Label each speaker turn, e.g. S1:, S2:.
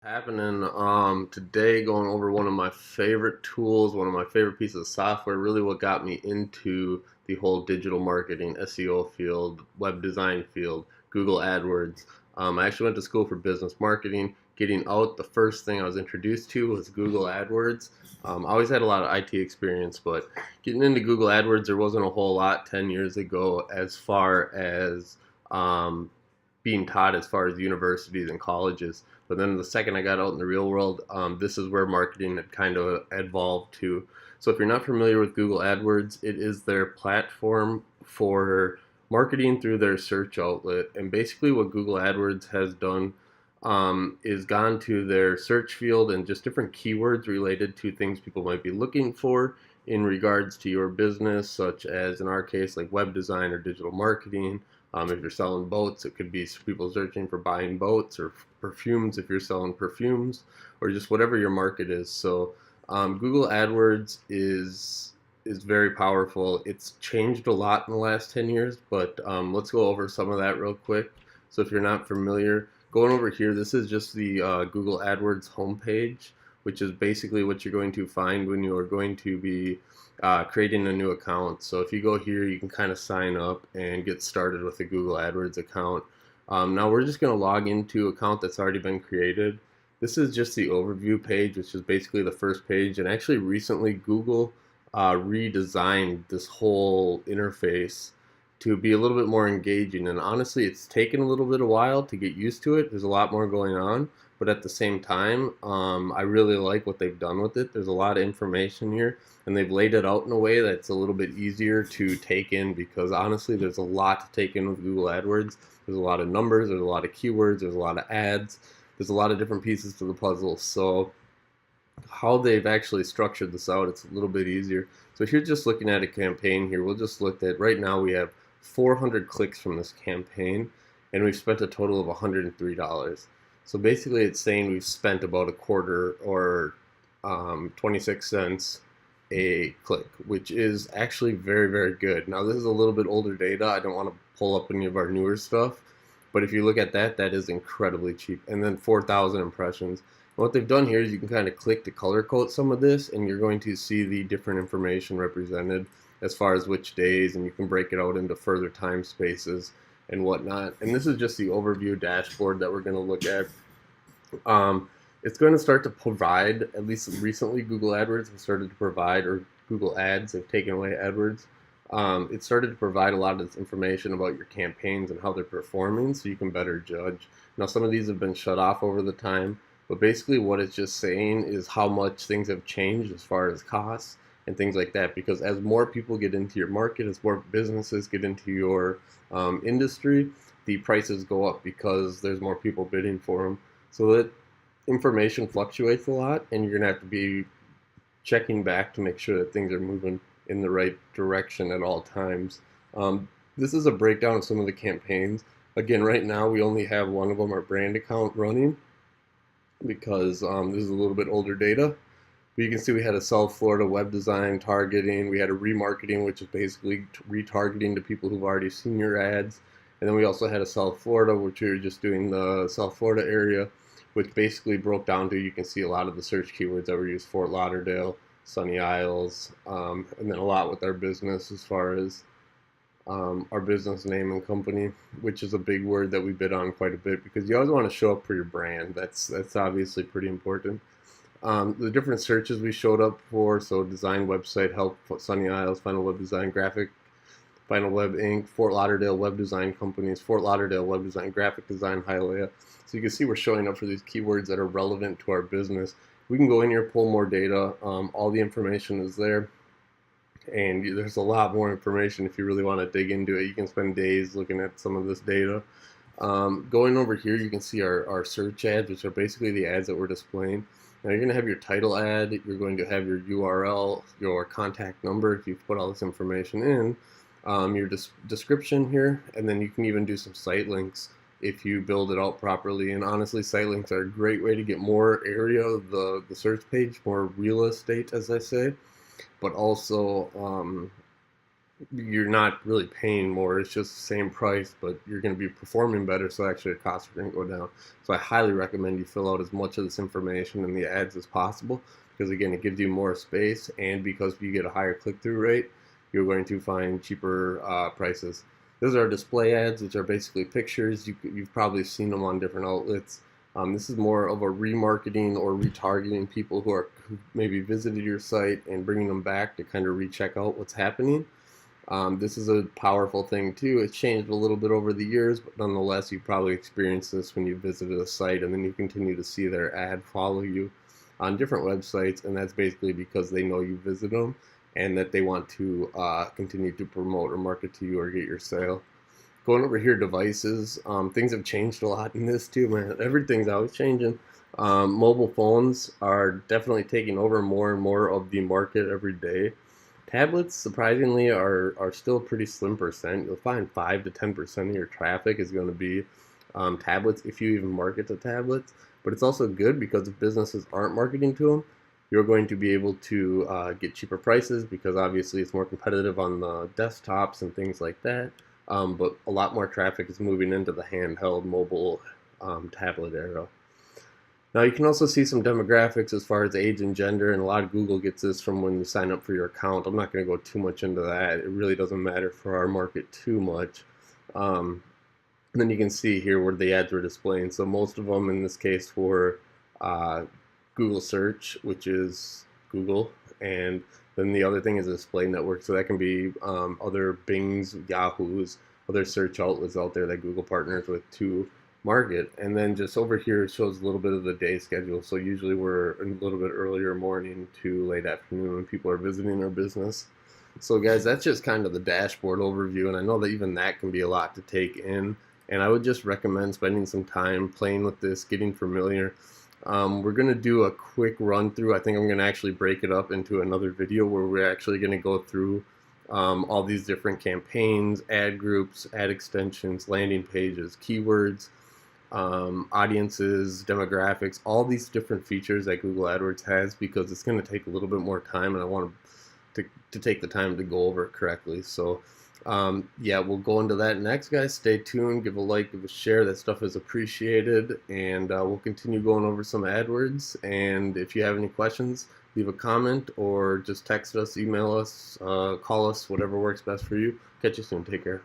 S1: Happening today, going over one of my favorite tools, one of my favorite pieces of software, really what got me into the whole digital marketing, SEO field, web design field, Google AdWords. I actually went to school for business marketing. Getting out, the first thing I was introduced to was Google AdWords. I always had a lot of IT experience, but getting into Google AdWords, there wasn't a whole lot 10 years ago as far as being taught as far as universities and colleges. But then the second I got out in the real world, this is where marketing had kind of evolved to. So if you're not familiar with Google AdWords, it is their platform for marketing through their search outlet. And basically, what Google AdWords has done is gone to their search field and just different keywords related to things people might be looking for in regards to your business, such as in our case, like web design or digital marketing. If you're selling boats, it could be people searching for buying boats, or perfumes if you're selling perfumes, or just whatever your market is. So Google AdWords is very powerful. It's changed a lot in the last 10 years, but let's go over some of that real quick. So if you're not familiar, going over here, this is just the Google AdWords homepage, which is basically what you're going to find when you are going to be creating a new account. So if you go here, you can kind of sign up and get started with a Google AdWords account. Now we're just going to log into an account that's already been created. This is just the overview page, which is basically the first page. And actually recently Google redesigned this whole interface to be a little bit more engaging. And honestly, it's taken a little bit of while to get used to it. There's a lot more going on. But at the same time, I really like what they've done with it. There's a lot of information here, and they've laid it out in a way that's a little bit easier to take in, because honestly, there's a lot to take in with Google AdWords. There's a lot of numbers, there's a lot of keywords, there's a lot of ads, there's a lot of different pieces to the puzzle. So how they've actually structured this out, it's a little bit easier. So if you're just looking at a campaign here, we'll just look at, right now we have 400 clicks from this campaign, and we've spent a total of $103. So basically it's saying we've spent about a quarter, or 26 cents a click, which is actually very, very good. Now this is a little bit older data. I don't want to pull up any of our newer stuff, but if you look at that, that is incredibly cheap. And then 4,000 impressions. And what they've done here is you can kind of click to color code some of this, and you're going to see the different information represented as far as which days, and you can break it out into further time spaces and whatnot. And this is just the overview dashboard that we're going to look at. It's going to start to provide, at least recently, Google AdWords has started to provide, or Google Ads have taken away AdWords. It started to provide a lot of this information about your campaigns and how they're performing, so you can better judge. Now, some of these have been shut off over the time, but basically what it's just saying is how much things have changed as far as costs and things like that. Because as more people get into your market, as more businesses get into your industry, the prices go up because there's more people bidding for them. So that information fluctuates a lot, and you're going to have to be checking back to make sure that things are moving in the right direction at all times. This is a breakdown of some of the campaigns. Again, right now we only have one of them, our brand account, running, because this is a little bit older data. But you can see we had a South Florida web design targeting. We had a remarketing, which is basically retargeting to people who've already seen your ads. And then we also had a South Florida, which we were just doing the South Florida area, which basically broke down to, you can see a lot of the search keywords that were used: Fort Lauderdale, Sunny Isles, and then a lot with our business as far as our business name and company, which is a big word that we bid on quite a bit, because you always want to show up for your brand. That's obviously pretty important. The different searches we showed up for: so design, website, help, Sunny Isles, final web design, graphic, Final Web Inc., Fort Lauderdale Web Design Companies, Fort Lauderdale Web Design, Graphic Design, Hialeah. So you can see we're showing up for these keywords that are relevant to our business. We can go in here, pull more data. All the information is there. And there's a lot more information if you really want to dig into it. You can spend days looking at some of this data. Going over here, you can see our search ads, which are basically the ads that we're displaying. Now you're going to have your title ad, you're going to have your URL, your contact number if you've put all this information in, your description here, and then you can even do some site links if you build it out properly. And honestly, site links are a great way to get more area of the search page, more real estate, as I say, but also you're not really paying more. It's just the same price, but you're going to be performing better, so actually the costs are going to go down. So I highly recommend you fill out as much of this information in the ads as possible, because again, it gives you more space, and because you get a higher click-through rate, you're going to find cheaper prices. Those are display ads, which are basically pictures. You've probably seen them on different outlets. This is more of a remarketing or retargeting people who maybe visited your site and bringing them back to kind of recheck out what's happening. This is a powerful thing too. It's changed a little bit over the years, but nonetheless, you probably experienced this when you visited a site and then you continue to see their ad follow you on different websites, and that's basically because they know you visit them and that they want to continue to promote or market to you or get your sale. Going over here, devices, things have changed a lot in this too, man. Everything's always changing. Mobile phones are definitely taking over more and more of the market every day. Tablets, surprisingly, are still a pretty slim percent. You'll find 5 to 10% of your traffic is going to be tablets if you even market to tablets. But it's also good because if businesses aren't marketing to them, you're going to be able to get cheaper prices because obviously it's more competitive on the desktops and things like that. But a lot more traffic is moving into the handheld mobile tablet era. Now you can also see some demographics as far as age and gender, and a lot of Google gets this from when you sign up for your account. I'm not going to go too much into that. It really doesn't matter for our market too much. And then you can see here where the ads were displaying. So most of them in this case were uh, Google search, which is Google, and then the other thing is a display network. So that can be other Bings, Yahoos, other search outlets out there that Google partners with to market. And then just over here it shows a little bit of the day schedule. So usually we're a little bit earlier morning to late afternoon when people are visiting our business. So guys, that's just kind of the dashboard overview, and I know that even that can be a lot to take in. And I would just recommend spending some time playing with this, getting familiar. We're going to do a quick run through. I think I'm going to actually break it up into another video where we're actually going to go through all these different campaigns, ad groups, ad extensions, landing pages, keywords, audiences, demographics, all these different features that Google AdWords has, because it's going to take a little bit more time and I want to take the time to go over it correctly. So yeah, we'll go into that next, guys. Stay tuned, give a like, give a share. That stuff is appreciated, and we'll continue going over some AdWords. And if you have any questions, leave a comment or just text us, email us, call us, whatever works best for you. Catch you soon. Take care.